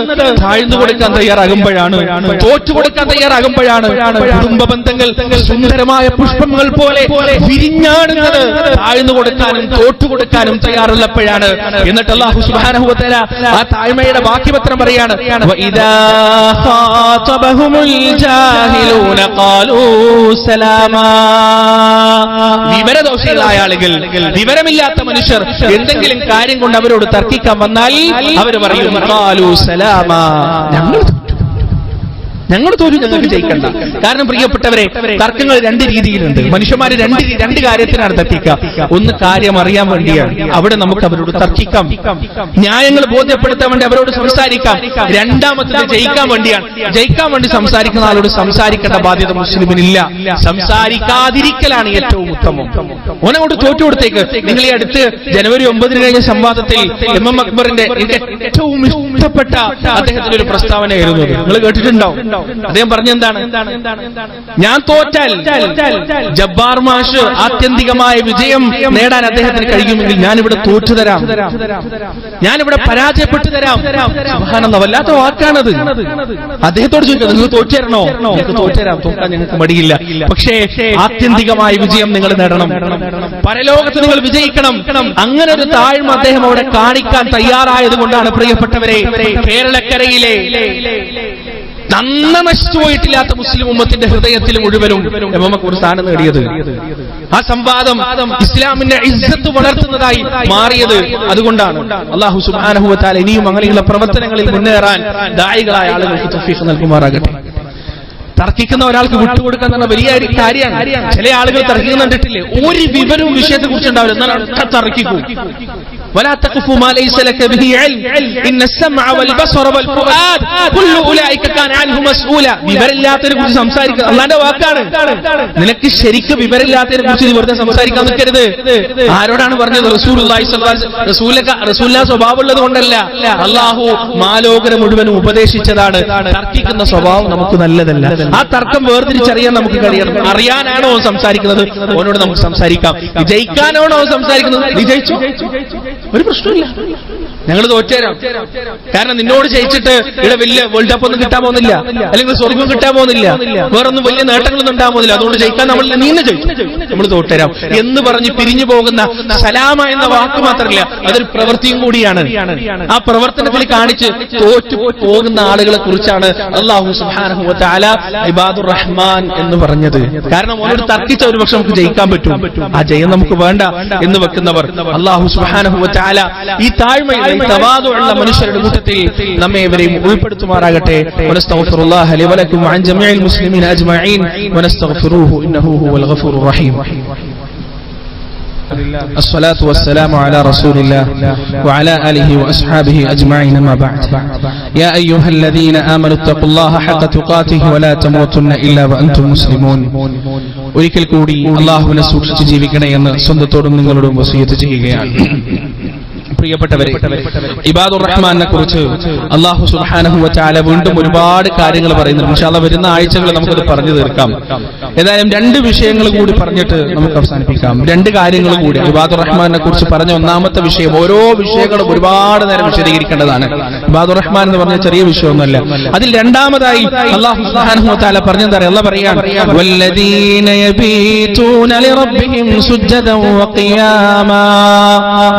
താഴ്ന്നു കൊടുക്കാൻ തയ്യാറാകുമ്പോഴാണ്, തോറ്റു കൊടുക്കാൻ തയ്യാറാകുമ്പോഴാണ്. കുടുംബ ബന്ധങ്ങൾ സുന്ദരമായ പുഷ്പങ്ങൾ പോലെ വിരിഞ്ഞാടുന്നത് താഴ്ന്നു കൊടുക്കാനും തോറ്റു കൊടുക്കാനും തയ്യാറുള്ളപ്പോഴാണ്. എന്നിട്ട് അല്ലാഹു സുബ്ഹാനഹു വ തആല ആ താഴ്മയുടെ ബാക്കി പത്രം പറയാണ്, വഇദാ ഖാതബഹുമുൽ ജാഹിലൂന ഖാലൂ സലാമാ. വിവരദോഷികളായ ആളുകൾ, വിവരമില്ലാത്ത മനുഷ്യർ എന്തെങ്കിലും കാര്യം കൊണ്ട് അവരോട് തർക്കിക്കാൻ വന്നാൽ അവർ പറയും ഖാലൂ സലാമാ, ഞങ്ങൾ തോറ്റു, ഞങ്ങൾക്ക് ജയിക്കണ്ട. കാരണം പ്രിയപ്പെട്ടവരെ, തർക്കങ്ങൾ രണ്ട് രീതിയിലുണ്ട്. മനുഷ്യന്മാര് രണ്ട് കാര്യത്തിനാണ് തർക്കിക്കുക. ഒന്ന് കാര്യം അറിയാൻ വേണ്ടിയാണ്, അവിടെ നമുക്ക് അവരോട് തർക്കിക്കാം, ന്യായങ്ങൾ ബോധ്യപ്പെടുത്താൻ വേണ്ടി അവരോട് സംസാരിക്കാം. രണ്ടാമത്തത് ജയിക്കാൻ വേണ്ടിയാണ്. ജയിക്കാൻ വേണ്ടി സംസാരിക്കുന്ന ആളോട് സംസാരിക്കേണ്ട ബാധ്യത മുസ്ലിമിനില്ല. സംസാരിക്കാതിരിക്കലാണ് ഏറ്റവും ഉത്തമം. ഓനെ കൊണ്ട് തോറ്റു കൊടുത്തേക്ക്. നിങ്ങൾ ഈ അടുത്ത് ജനുവരി 9 കഴിഞ്ഞ സംവാദത്തിൽ എം അക്ബറിന്റെ ഏറ്റവും ഇഷ്ടപ്പെട്ട അദ്ദേഹത്തിന്റെ ഒരു പ്രസ്താവനയായിരുന്നു. നിങ്ങൾ കേട്ടിട്ടുണ്ടോ? അദ്ദേഹം പറഞ്ഞെന്താണ്? ഞാൻ തോറ്റാൽ ജബ്ബാർ മാഷ് ആത്യന്തികമായ വിജയം നേടാൻ അദ്ദേഹത്തിന് കഴിയുമെങ്കിൽ ഞാനിവിടെ തോറ്റുതരാം, ഞാനിവിടെ പരാജയപ്പെട്ടു തരാം. സുബ്ഹാനല്ലാഹ്, വല്ലാത്ത വാക്കാണത്. അദ്ദേഹത്തോട് ചോദിക്കാം, നിങ്ങൾ തോറ്റുതരണോ? നിങ്ങൾക്ക് തോറ്റുതരാം, തോക്കാൻ ഞങ്ങൾക്ക് മടിയില്ല. പക്ഷേ ആത്യന്തികമായ വിജയം നിങ്ങൾ നേടണം, പരലോകത്ത് നിങ്ങൾ വിജയിക്കണം. അങ്ങനെ ഒരു താഴ്മ അദ്ദേഹം അവിടെ കാണിക്കാൻ തയ്യാറായത് കൊണ്ടാണ് പ്രിയപ്പെട്ടവരെ കേരളക്കരയിലെ നന്ന നശിച്ചുപോയിട്ടില്ലാത്ത മുസ്ലിം ഉമ്മത്തിന്റെ ഹൃദയത്തിൽ മുഴുവനും നമുക്ക് ഒരു സ്ഥാനം നേടിയത്. ആ സംവാദം ഇസ്ലാമിന്റെ ഇസ്സത്ത് വളർത്തുന്നതായി മാറിയത് അതുകൊണ്ടാണ്. അല്ലാഹു സുബ്ഹാനഹു വ തആല ഇനിയും അങ്ങനെയുള്ള പ്രവർത്തനങ്ങളിൽ മുന്നേറാൻ ദായികളായ ആളുകൾക്ക് തൗഫീഖ് നൽകുമാറാകട്ടെ. തർക്കിക്കുന്ന ഒരാൾക്ക് വിട്ടുകൊടുക്കാൻ തന്നെ വലിയ കാര്യമാണ്. ചില ആളുകൾ തർക്കിക്കുന്നുണ്ടിട്ടില്ലേ, ഒരു വിവരവും വിഷയത്തെ കുറിച്ചുണ്ടാവില്ല, എന്നാൽ തർക്കിക്കും. ولا تقف ما ليس لك به علم إن السمع والبصر والفؤاد كل أولئك كان عنه مسؤولا. വിവരമില്ലാത്തതിനെ കുറിച്ച് സംസാരിക്കുക അല്ലാഹുവിന്റെ വാക്കാണ്. നിനക്ക് ശരിക്കും വിവരമില്ലാത്തതിനെ കുറിച്ച് നീ വെറുതെ സംസാരിക്കാൻ നിൽക്കരുത്. ആരോടാണ് പറഞ്ഞത്? റസൂലുള്ളാഹി സ്വല്ലല്ലാഹു അലൈഹി വസല്ലം. റസൂലിന്റെ സ്വഭാവമുള്ളത് കൊണ്ടല്ല, അല്ലാഹു മാലോകരെ മുഴുവനും ഉപദേശിച്ചതാണ്. തർക്കിക്കുന്ന സ്വഭാവം നമുക്ക് നല്ലതല്ല. ആ തർക്കം വേർതിരിച്ചറിയാൻ നമുക്ക് കഴിയണം. അറിയാനാണോ സംസാരിക്കുന്നത്, അവനോട് നമുക്ക് സംസാരിക്കാം. വിജയിക്കാനാണോ സംസാരിക്കുന്നത്, വിജയിച്ചു, ഒരു പ്രശ്നമില്ല, ഞങ്ങൾ തോറ്റേരാം. കാരണം നിന്നോട് ജയിച്ചിട്ട് ഇവിടെ വലിയ വേൾഡ് കപ്പ് ഒന്നും കിട്ടാൻ പോകുന്നില്ല, അല്ലെങ്കിൽ സ്വർഗം കിട്ടാൻ പോകുന്നില്ല, വേറൊന്നും വലിയ നേട്ടങ്ങളൊന്നും ഉണ്ടാകാൻ പോകുന്നില്ല. അതുകൊണ്ട് ജയിക്കാൻ നമ്മൾ നീന്നെ ജയിച്ചു, നമ്മൾ തോറ്റേരാം എന്ന് പറഞ്ഞ് പിരിഞ്ഞു പോകുന്ന സലാമ എന്ന വാക്ക് മാത്രമല്ല, അതൊരു പ്രവൃത്തിയും കൂടിയാണ്. ആ പ്രവർത്തനത്തിൽ കാണിച്ച് തോറ്റു പോകുന്ന ആളുകളെ കുറിച്ചാണ് അല്ലാഹു സുബ്ഹാനഹു വ തആല ഇബാദുർ റഹ്മാൻ എന്ന് പറഞ്ഞത്. കാരണം അവരോട് തർക്കിച്ച ഒരു പക്ഷെ നമുക്ക് ജയിക്കാൻ പറ്റും, ആ ജയം നമുക്ക് വേണ്ട എന്ന് വെക്കുന്നവർ അല്ലാഹു സുബ്ഹാനഹു വ തആല ഈ താഴ്മയുള്ള തവാദുഉള്ള മനുഷ്യരുടെ കൂട്ടത്തിൽ നമ്മെ ഇവരെയും ഉൾപ്പെടുത്തുമാറാകട്ടെ. വനസ്തഗ്ഫിറുല്ലാഹ ലി വലക്കും അൻ ജമീഇൽ മുസ്ലിമീന അജ്മഈൻ വനസ്തഗ്ഫിറൂഹു ഇന്നഹു ഹുവൽ ഗഫൂറുർ റഹീം. الصلاة والسلام على رسول الله وعلى آله وأصحابه أجمعين ما بعد. يا أيها الذين آمنوا اتقوا الله حق تقاته ولا تموتن إلا وأنتم مسلمون. ഒരിക്കൽ കൂടി അല്ലാഹുവിനെ സൂക്ഷിച്ച് ജീവിക്കണേ എന്ന് സ്വന്തത്തോടും നിങ്ങളോടും വസിയത്ത് ചെയ്യുകയാണ്. പ്രിയപ്പെട്ടവരെ, ഇബാദുർ റഹ്മാനെ കുറിച്ച് അല്ലാഹു സുബ്ഹാനഹു വ തആല വീണ്ടും ഒരുപാട് കാര്യങ്ങൾ പറയുന്നുണ്ട്. ഇൻഷാ അല്ലാഹ് വരുന്ന ആഴ്ചകൾ നമുക്കത് പറഞ്ഞു തീർക്കാം. ഏതായാലും രണ്ട് വിഷയങ്ങൾ കൂടി പറഞ്ഞിട്ട് നമുക്ക് അവസാനിപ്പിക്കാം. രണ്ട് കാര്യങ്ങൾ കൂടി ഇബാദുർ റഹ്മാനെ കുറിച്ച് പറഞ്ഞ ഒന്നാമത്തെ വിഷയം, ഓരോ വിഷയങ്ങളും ഒരുപാട് നേരം വിശദീകരിക്കേണ്ടതാണ്. ഇബാദുർ റഹ്മാൻ എന്ന് പറഞ്ഞ ചെറിയ വിഷയമൊന്നുമല്ല. അതിൽ രണ്ടാമതായി അല്ലാഹു സുബ്ഹാനഹു വ തആല പറഞ്ഞത് അല്ലാഹ് പറയാണ്, വല്ലദീന യബീതൂന ലിറബ്ബിഹിം സുജ്ജദൻ വ ഖിയാമാ.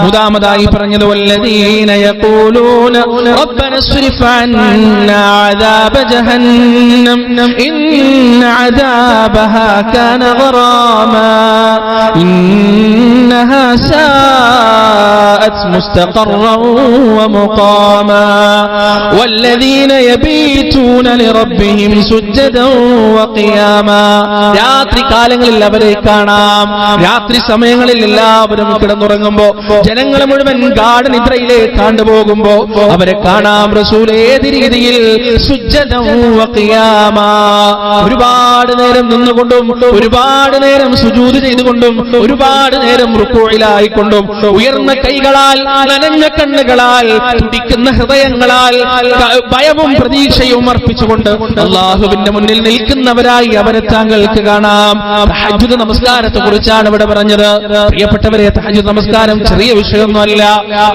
മൂന്നാമതായി പറഞ്ഞത് വല്ലദീന യഖൂലൂന റബ്ബന സ്രിഫ് അന്നാ അദാബ ജഹന്നം ഇന്ന അദാബഹാ കാന ഗറാമാ ഇന്നഹാ സാഅത് മുസ്തഖറൻ വമുഖാമാ വല്ലദീന യബീതൂന ലിറബ്ബിഹിം സുജ്ജദൻ വഖിയാമാ. രാത്രി കാലങ്ങളിൽ അവരെ കാണാം, രാത്രി സമയങ്ങളിൽ എല്ലാവരും കിടന്നുറങ്ങുമ്പോൾ ജനങ്ങളെ മുഴുവൻ ഗാഠനിദ്രയിലേക്ക് കണ്ടുപോകുമ്പോ അവരെ കാണാം റസൂൽ ഏത് രീതിയിൽ സുജ്ജദൻ വ ഖിയാമാ, ഒരുപാട് നേരം നിന്നുകൊണ്ടും ഒരുപാട് നേരം സുജൂദ് ചെയ്തുകൊണ്ടും ഒരുപാട് നേരം റുകൂഇലായിക്കൊണ്ടും ഉയർന്ന കൈകളാൽ നനഞ്ഞ കണ്ണുകളാൽ തുടിക്കുന്ന ഹൃദയങ്ങളാൽ ഭയവും പ്രതീക്ഷയും അർപ്പിച്ചുകൊണ്ട് അല്ലാഹുവിന്റെ മുന്നിൽ നിൽക്കുന്നവരായി അവരെ താങ്കൾക്ക് കാണാം. തഹജ്ജുദ് നമസ്കാരത്തെ കുറിച്ചാണ് ഇവിടെ പറഞ്ഞത്. പ്രിയപ്പെട്ടവരെ, തഹജ്ജുദ് നമസ്കാരം ചെറിയ വിഷയമൊന്നുമല്ല.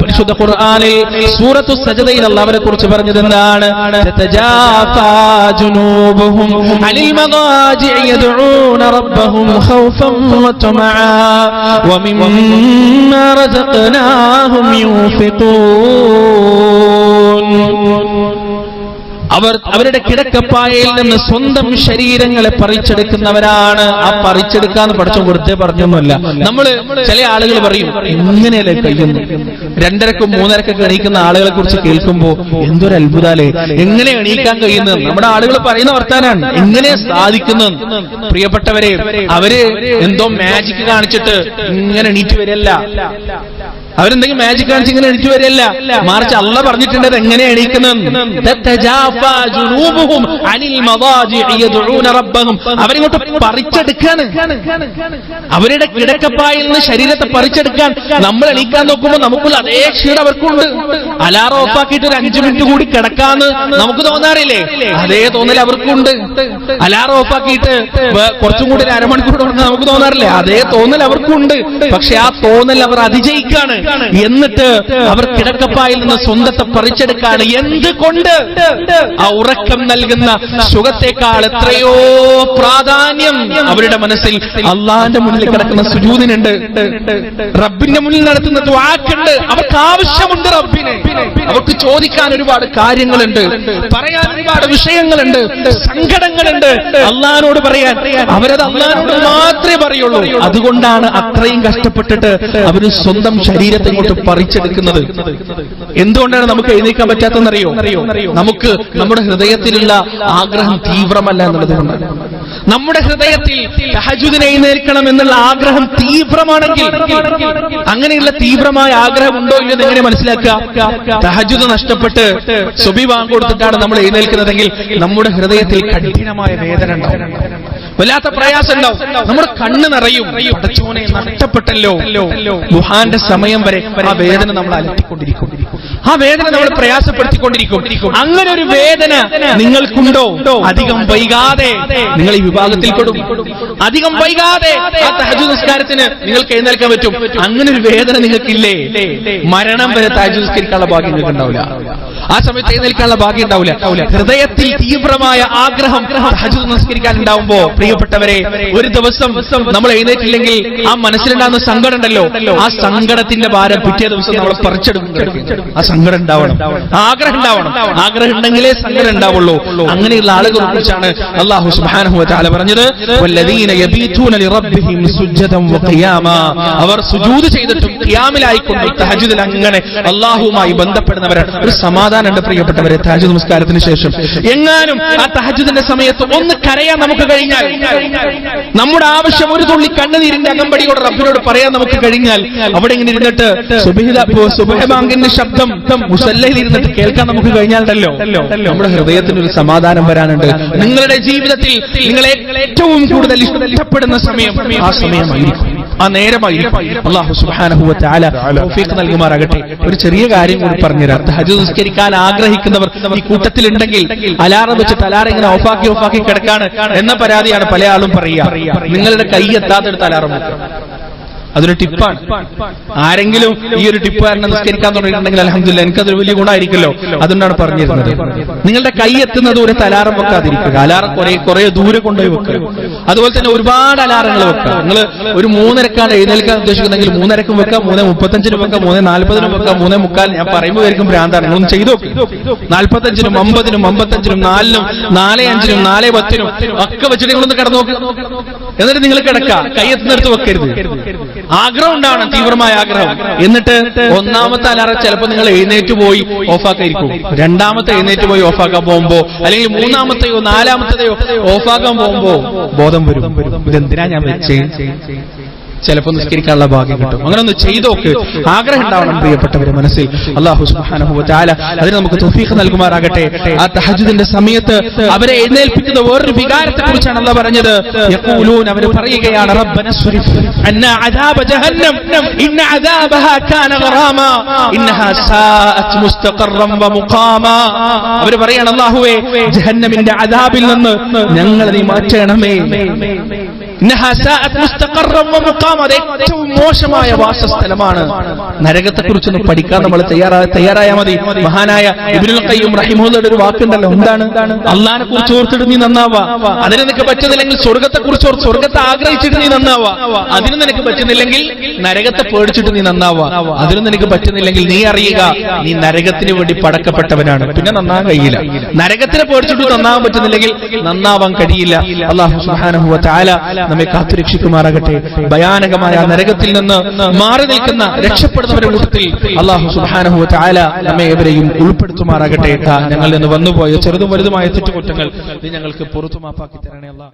പരിശുദ്ധ ഖുർആനിൽ സൂറത്തു സജ്ദയിൽ അല്ലാഹുവിനെ കുറിച്ച് പറഞ്ഞത് എന്താണ്? തതജാഫാ ജുനൂബുഹും അനിൽ മദാജിഇ യദ്ഊന റബ്ബഹും ഖൗഫൻ വതമആ വമിമ്മാ റസഖ്നാഹും യൂഫിഖൂൻ. അവരുടെ കിടക്കപ്പായയിൽ നിന്ന് സ്വന്തം ശരീരങ്ങളെ പറിച്ചെടുക്കുന്നവരാണ്. ആ പറിച്ചെടുക്കാന്ന് പഠിച്ച വെറുതെ പറഞ്ഞൊന്നുമല്ല. നമ്മള് ചില ആളുകൾ പറയും എങ്ങനെയല്ലേ കഴിയുന്നു, 2:30ക്കും 3:30ക്കും എണീക്കുന്ന ആളുകളെ കുറിച്ച് കേൾക്കുമ്പോ എന്തൊരു അത്ഭുതാലേ, എങ്ങനെ എണീക്കാൻ കഴിയുന്നത്? നമ്മുടെ ആളുകൾ പറയുന്ന വർത്താനാണ്, എങ്ങനെ സാധിക്കുന്നത്? പ്രിയപ്പെട്ടവരെ, അവര് എന്തോ മാജിക് കാണിച്ചിട്ട് ഇങ്ങനെ എണീറ്റ് വരില്ല. അവരെന്തെങ്കിലും മാജിക് കാണിച്ച് ഇങ്ങനെ എണീറ്റ് വരില്ല. മറിച്ച് അല്ലാഹ് പറഞ്ഞിട്ടുണ്ട് എങ്ങനെ എണീക്കുന്നത്. അവരിങ്ങോട്ട് പറിച്ചെടുക്കാണ്. അവരുടെ കിടക്കപ്പായിൽ നിന്ന് ശരീരത്തെ പറിച്ചെടുക്കാൻ നമ്മൾ എണീക്കാൻ നോക്കുമ്പോൾ നമുക്കുള്ള അതേ ക്ഷീണം അവർക്കുണ്ട്. അലാറം ഓഫാക്കിയിട്ട് ഒരു 5 മിനിറ്റ് കൂടി കിടക്കാന്ന് നമുക്ക് തോന്നാറില്ലേ? അതേ തോന്നൽ അവർക്കുണ്ട്. അലാറം ഓഫാക്കിയിട്ട് കുറച്ചും കൂടി ഒരു അരമണിക്കൂർ തുടങ്ങാൻ നമുക്ക് തോന്നാറില്ലേ? അതേ തോന്നൽ അവർക്കുണ്ട്. പക്ഷെ ആ തോന്നൽ അവർ അതിജയിക്കാണ്. എന്നിട്ട് അവർ കിടക്കപ്പായിൽ നിന്ന് സ്വന്തത്തെ പറിച്ചെടുക്കാണ്. എന്തുകൊണ്ട്? ആ ഉറക്കം നൽകുന്ന സുഖത്തെക്കാൾ എത്രയോ പ്രാധാന്യം അവരുടെ മനസ്സിൽ അള്ളാന്റെ മുന്നിൽ കിടക്കുന്ന സുജൂദിനുണ്ട്, റബ്ബിന്റെ മുന്നിൽ നടത്തുന്ന ദുആക്കുണ്ട്. അവർക്ക് ആവശ്യമുണ്ട് റബ്ബിനെ. അവർക്ക് ചോദിക്കാൻ ഒരുപാട് കാര്യങ്ങളുണ്ട്, പറയാൻ ഒരുപാട് വിഷയങ്ങളുണ്ട്, സങ്കടങ്ങളുണ്ട്. അള്ളാഹിനോട് പറയാൻ അവരത് അള്ളാഹിനോട് മാത്രമേ പറയുള്ളൂ. അതുകൊണ്ടാണ് അത്രയും കഷ്ടപ്പെട്ടിട്ട് അവര് സ്വന്തം ശരീരത്തെ ഇങ്ങോട്ട് പറിച്ചെടുക്കുന്നത്. എന്തുകൊണ്ടാണ് നമുക്ക് എഴുന്നേൽക്കാൻ പറ്റാത്തതെന്നറിയോ? നമുക്ക് നമ്മുടെ ഹൃദയത്തിലുള്ള ആഗ്രഹം തീവ്രമല്ല എന്നുള്ളത് കൊണ്ടാണ്. നമ്മുടെ ഹൃദയത്തിൽ തഹജ്ജുദിനെ എഴുന്നേൽക്കണം എന്നുള്ള ആഗ്രഹം തീവ്രമാണെങ്കിൽ, അങ്ങനെയുള്ള തീവ്രമായ ആഗ്രഹം ഉണ്ടോ ഇല്ലെന്ന് എങ്ങനെ മനസ്സിലാക്കുക? തഹജ്ജുദ് നഷ്ടപ്പെട്ട് സുബഹി ബാങ്ക് കൊടുത്തിട്ടാണ് നമ്മൾ എഴുന്നേൽക്കുന്നതെങ്കിൽ നമ്മുടെ ഹൃദയത്തിൽ കഠിനമായ വേദന ഉണ്ടാവും, വല്ലാത്ത പ്രയാസം ഉണ്ടാവും, നമ്മുടെ കണ്ണ് നിറയും. പടച്ചോനെ നഷ്ടപ്പെട്ടല്ലോ. ദുഹാന്റെ സമയം വരെ ആ വേദന നമ്മൾ അലട്ടിക്കൊണ്ടിരിക്കും, ആ വേദന നമ്മൾ പ്രയാസപ്പെടുത്തിക്കൊണ്ടിരിക്കും. അങ്ങനെ ഒരു വേദന നിങ്ങൾക്കുണ്ടോ? അധികം വൈകാതെ നിങ്ങൾ ഈ വിഭാഗത്തിൽ പെടും. അധികം വൈകാതെ ആ തഹജ്ജുദ് നിസ്കാരത്തിന് നിങ്ങൾക്ക് എഴുന്നേൽക്കാൻ പറ്റും. അങ്ങനെ ഒരു വേദന നിങ്ങൾക്കില്ലേ? മരണം വരെ തഹജ്ജുദ് നിസ്കരിക്കാനുള്ള ഭാഗ്യം നിങ്ങൾക്ക് ഉണ്ടാവില്ല. ആ സമയത്ത് എഴുന്നേൽക്കാനുള്ള ഭാഗ്യം ഉണ്ടാവില്ല. ഹൃദയത്തിൽ തീവ്രമായ ആഗ്രഹം തഹജ്ജുദ് നിസ്കരിക്കാൻ ഉണ്ടാവുമ്പോ പ്രിയപ്പെട്ടവരെ, ഒരു ദിവസം നമ്മൾ എഴുന്നേറ്റില്ലെങ്കിൽ ആ മനസ്സിലുണ്ടാകുന്ന സങ്കടം ഉണ്ടല്ലോ, ആ സങ്കടത്തിന്റെ ഭാരം പിറ്റേ ദിവസം നമ്മൾ പറിച്ചെടുക്കും. ആ സങ്കടം ഉണ്ടാവണം, ആഗ്രഹം ഉണ്ടാവണം. ആഗ്രഹം ഉണ്ടെങ്കിലേ സങ്കടം ഉണ്ടാവുള്ളൂ. അങ്ങനെയുള്ള ആളുകളെ കുറിച്ചാണ് അല്ലാഹു സുബ്ഹാനഹു വ തആല പറഞ്ഞത്, വല്ലദീന യബീതൂന ലിറബ്ബിഹിം സുജ്ജദൻ വഖിയാമാ. അവർ സുജൂദ് ചെയ്തിട്ടും ഖിയാമിലായിക്കൊണ്ട് തഹജ്ജുദിൽ അങ്ങനെ അല്ലാഹുവുമായി ബന്ധപ്പെടുന്നവരാണ്. ഒരു സമാധാനം ഉണ്ട് പ്രിയപ്പെട്ടവരെ, തഹജ്ജുദ് നമസ്കാരത്തിന് ശേഷം എങ്ങാനും ആ തഹജ്ജുദിന്റെ സമയത്ത് ഒന്ന് കരയാൻ നമുക്ക് കഴിഞ്ഞാൽ, നമ്മുടെ ആവശ്യം ഒരു തുള്ളി കണ്ണുനീരിന്റെ അകമ്പടിയോട് റബ്ബിനോട് പറയാൻ നമുക്ക് കഴിഞ്ഞാൽ, അവിടെ ഇങ്ങനെ ഇരുന്നിട്ട് സുബ്ഹി ബാങ്കിന്റെ ശബ്ദം മുസല്ലയിൽ ഇരുന്നിട്ട് കേൾക്കാൻ നമുക്ക് കഴിഞ്ഞാലുണ്ടല്ലോ, നമ്മുടെ ഹൃദയത്തിന് ഒരു സമാധാനം വരാനുണ്ട്. നിങ്ങളുടെ ജീവിതത്തിൽ നിങ്ങളെ ഏറ്റവും കൂടുതൽ ഇഷ്ടപ്പെടുന്ന സമയം ആ സമയമായിരിക്കും, ആ നേരമായിരിക്കും. അല്ലാഹു സുബ്ഹാനഹു വ തആല തൗഫീഖ് നൽകുമാറാകട്ടെ. ഒരു ചെറിയ കാര്യം കൂടി പറഞ്ഞുതരാം. തഹജ്ജുദ് നിസ്കരിക്കാൻ ആഗ്രഹിക്കുന്നവർ ഈ കൂട്ടത്തിലുണ്ടെങ്കിൽ അലാറം വെച്ചിട്ട് അലാറം ഇങ്ങനെ ഓഫാക്കി കിടക്കാണ് എന്ന പരാതിയാണ് പല ആളും പറയുക. നിങ്ങളുടെ കൈ എത്താത്തെടുത്ത് അലാറം വെക്കുക. അതൊരു ടിപ്പാണ്. ആരെങ്കിലും ഈ ഒരു ടിപ്പ് കാരണം നിസ്കരിക്കാൻ തുടങ്ങിയിട്ടുണ്ടെങ്കിൽ അൽഹംദുലില്ലാഹ് എനിക്കതൊരു വലിയ ഗുണമായിരിക്കുമല്ലോ, അതുകൊണ്ടാണ് പറഞ്ഞിരുന്നത്. നിങ്ങളുടെ കൈ എത്തുന്ന ദൂരത്ത് അലാറം വെക്കാതിരിക്കുക. അലാറം കുറെ ദൂരെ കൊണ്ടുപോയി വെക്കുക. അതുപോലെ തന്നെ ഒരുപാട് അലാറങ്ങൾ വെക്കുക. നിങ്ങൾ ഒരു 3:30 എഴുന്നേൽക്കാൻ ഉദ്ദേശിക്കുന്നെങ്കിൽ 3:30 വെക്കുക, 3:35 വെക്കുക, 3:40 വെക്കുക, 3:45. ഞാൻ പറയുമ്പോൾ ആയിരിക്കും ഭ്രാന്താണ്, നിങ്ങളൊന്നും ചെയ്തു നോക്കുക. 45, 50, 55, 4, 4:05, 4:10 ഒക്കെ വെച്ചിട്ട് നിങ്ങളൊന്ന് കിടന്നു നോക്കുക. എന്നിട്ട് നിങ്ങൾ കിടക്കുക, കൈ എത്തുന്നിടത്ത് വെക്കരുത്. ആഗ്രഹം ഉണ്ടാവണം, തീവ്രമായ ആഗ്രഹം. എന്നിട്ട് ഒന്നാമത്തെ അലാറം ചിലപ്പോൾ നിങ്ങൾ എഴുന്നേറ്റ് പോയി ഓഫാക്കായിരിക്കും. രണ്ടാമത്തെ എഴുന്നേറ്റ് പോയി ഓഫാക്കാൻ പോകുമ്പോ, അല്ലെങ്കിൽ മൂന്നാമത്തെയോ നാലാമത്തെയോ ഓഫാക്കാൻ പോകുമ്പോ ബോധം വരും, ഇതെന്തിനാ ഞാൻ വെച്ചേ. ചിലപ്പോൾ നിസ്കരിക്കാനുള്ള ഭാഗ്യം കിട്ടും. അങ്ങനെ ഒന്ന് ചെയ്തോക്ക്. ആഗ്രഹം ഉണ്ടാവണം പ്രിയപ്പെട്ടവരെ മനസ്സിൽ. അല്ലാഹു സുബ്ഹാനഹു വ തആല അതിന് നമുക്ക് തൗഫീഖ് നൽകുമാറാകട്ടെ. ആ തഹജ്ജുദിന്റെ സമയത്ത് അവരെ എഴുന്നേൽപ്പിക്കുന്ന വേറൊരു വികാരത്തെ കുറിച്ചാണ് അല്ലാഹു പറഞ്ഞത്. യഖൂലൂന, അവർ പറയുകയാണ്, റബ്ബന സ്രിഫ് അന്നാ അദാബ ജഹന്നം ഇന്ന അദാബഹാ കാന ഗറാമാ ഇന്നഹാ സാഅത് മുസ്തഖറൻ വ മുഖാമാ. അവർ പറയാണ്, അല്ലാഹുവേ ജഹന്നമിന്റെ അദാബിൽ നിന്ന് ഞങ്ങളെ നീ മാറ്റണമേ. ഏറ്റവും മോശമായ വാസസ്ഥലമാണ്. നരകത്തെക്കുറിച്ചൊന്ന് പഠിക്കാൻ നമ്മൾ തയ്യാറായാൽ മതി. മഹാനായ ഇബ്നുൽ ഖയ്യിം റഹിമഹുള്ളാഹുവിന്റെ ഒരു വാക്കുണ്ടല്ലോ, എന്താണ്? അള്ളാഹിനെ കുറിച്ച് ഓർത്തിട്ട് നീ നന്നാവാ. അതിന് നിനക്ക് പറ്റുന്നില്ലെങ്കിൽ സ്വർഗത്തെ കുറിച്ച് ഓർത്ത് സ്വർഗത്തെ ആഗ്രഹിച്ചിട്ട് നീ നന്നാവാ. അതിന് നിനക്ക് പറ്റുന്നില്ലെങ്കിൽ നരകത്തെ പേടിച്ചിട്ട് നീ നന്നാവാ. അതിനും നിനക്ക് പറ്റുന്നില്ലെങ്കിൽ നീ അറിയുക, നീ നരകത്തിന് വേണ്ടി പടക്കപ്പെട്ടവനാണ്. പിന്നെ നന്നാവാൻ കഴിയില്ല. നരകത്തിനെ പേടിച്ചിട്ട് നന്നാവാൻ പറ്റുന്നില്ലെങ്കിൽ നന്നാവാൻ കഴിയില്ല. അല്ലാഹു സുബ്ഹാനഹു വ തആല നമ്മെ കാത്തുരക്ഷിക്കുമാറാകട്ടെ. ഭയാനകമായ നരകത്തിൽ നിന്ന് മാറി നിൽക്കുന്ന രക്ഷപ്പെടുന്നവരുടെ കൂട്ടത്തിൽ അല്ലാഹു സുബ്ഹാനഹു വ തആല നമ്മെ ഏവരെയും ഉൾപ്പെടുത്തുമാറാകട്ടെ. ഞങ്ങളിൽ നിന്ന് വന്നുപോയ ചെറുതും വലുതുമായ തെറ്റുകുറ്റങ്ങൾ നീ ഞങ്ങൾക്ക് പുറത്തു മാപ്പാക്കി തരണേ അല്ലാഹ്.